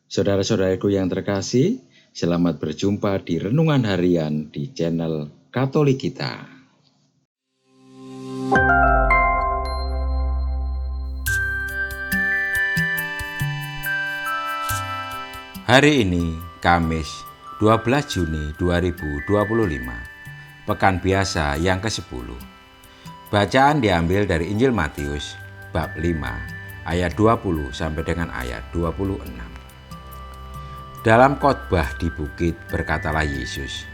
Saudara-saudaraku yang terkasih, selamat berjumpa di Renungan Harian di channel Katolik kita. Hari ini, Kamis 12 Juni 2025, Pekan Biasa yang ke-10. Bacaan diambil dari Injil Matius, bab 5, ayat 20 sampai dengan ayat 26. Dalam khotbah di bukit berkatalah Yesus,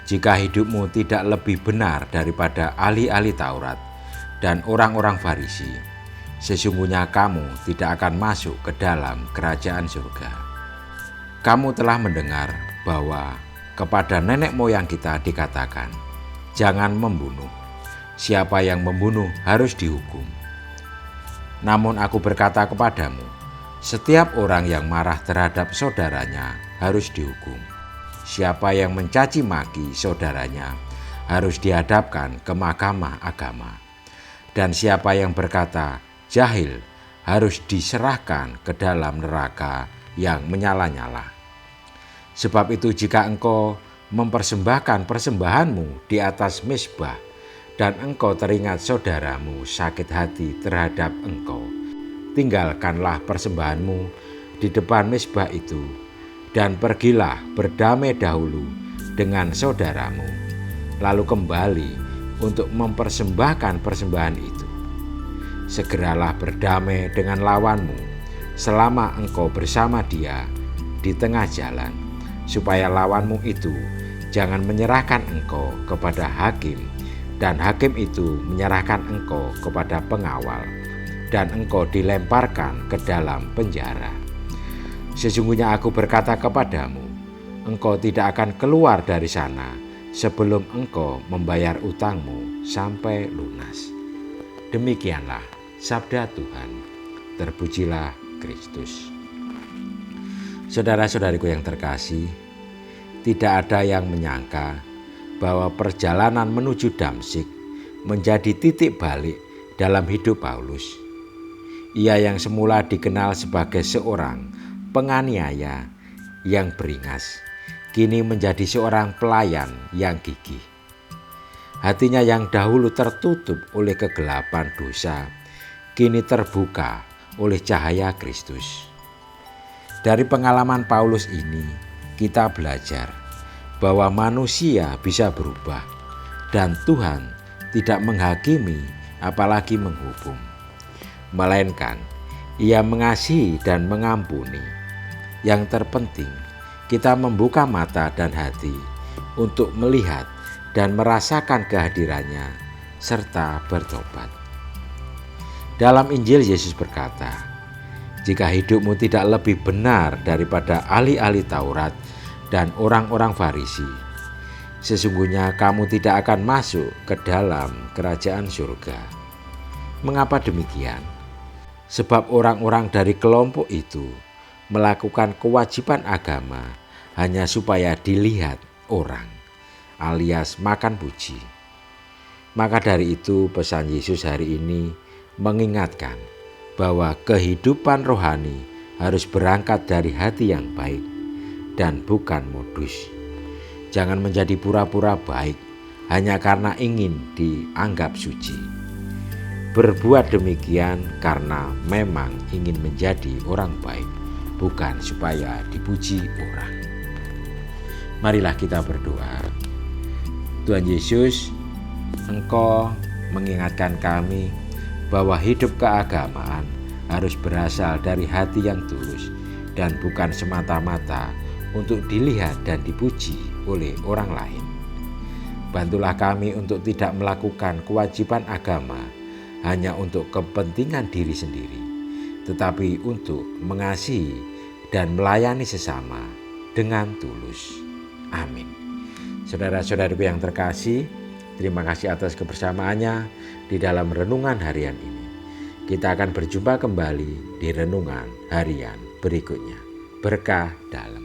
"Jika hidupmu tidak lebih benar daripada ahli-ahli Taurat dan orang-orang Farisi, sesungguhnya kamu tidak akan masuk ke dalam kerajaan surga. Kamu telah mendengar bahwa kepada nenek moyang kita dikatakan, 'Jangan membunuh. Siapa yang membunuh harus dihukum.' Namun aku berkata kepadamu, setiap orang yang marah terhadap saudaranya harus dihukum. Siapa yang mencaci maki saudaranya harus dihadapkan ke mahkamah agama. Dan siapa yang berkata jahil harus diserahkan ke dalam neraka yang menyala-nyala. Sebab itu jika engkau mempersembahkan persembahanmu di atas mezbah dan engkau teringat saudaramu sakit hati terhadap engkau, tinggalkanlah persembahanmu di depan mezbah itu dan pergilah berdamai dahulu dengan saudaramu, lalu kembali untuk mempersembahkan persembahan itu. Segeralah berdamai dengan lawanmu selama engkau bersama dia di tengah jalan, supaya lawanmu itu jangan menyerahkan engkau kepada hakim dan hakim itu menyerahkan engkau kepada pengawal dan engkau dilemparkan ke dalam penjara. Sesungguhnya aku berkata kepadamu, engkau tidak akan keluar dari sana sebelum engkau membayar utangmu sampai lunas." Demikianlah sabda Tuhan. Terpujilah Kristus. Saudara-saudariku yang terkasih, tidak ada yang menyangka bahwa perjalanan menuju Damsyik menjadi titik balik dalam hidup Paulus. Ia yang semula dikenal sebagai seorang penganiaya yang beringas, kini menjadi seorang pelayan yang gigih. Hatinya yang dahulu tertutup oleh kegelapan dosa, kini terbuka oleh cahaya Kristus. Dari pengalaman Paulus ini, kita belajar bahwa manusia bisa berubah dan Tuhan tidak menghakimi apalagi menghukum, melainkan Ia mengasihi dan mengampuni. Yang terpenting, kita membuka mata dan hati untuk melihat dan merasakan kehadirannya serta bertobat. Dalam Injil Yesus berkata, "Jika hidupmu tidak lebih benar daripada ahli-ahli Taurat dan orang-orang Farisi, sesungguhnya kamu tidak akan masuk ke dalam kerajaan surga." Mengapa demikian? Sebab orang-orang dari kelompok itu melakukan kewajiban agama hanya supaya dilihat orang, alias makan puji. Maka dari itu pesan Yesus hari ini mengingatkan bahwa kehidupan rohani harus berangkat dari hati yang baik dan bukan modus. Jangan menjadi pura-pura baik hanya karena ingin dianggap suci. Berbuat demikian karena memang ingin menjadi orang baik, bukan supaya dipuji orang. Marilah kita berdoa. Tuhan Yesus, Engkau mengingatkan kami bahwa hidup keagamaan harus berasal dari hati yang tulus dan bukan semata-mata untuk dilihat dan dipuji oleh orang lain. Bantulah kami untuk tidak melakukan kewajiban agama hanya untuk kepentingan diri sendiri, tetapi untuk mengasihi dan melayani sesama dengan tulus. Amin. Saudara-saudariku yang terkasih, terima kasih atas kebersamaannya di dalam renungan harian ini. Kita akan berjumpa kembali di renungan harian berikutnya. Berkah dalam.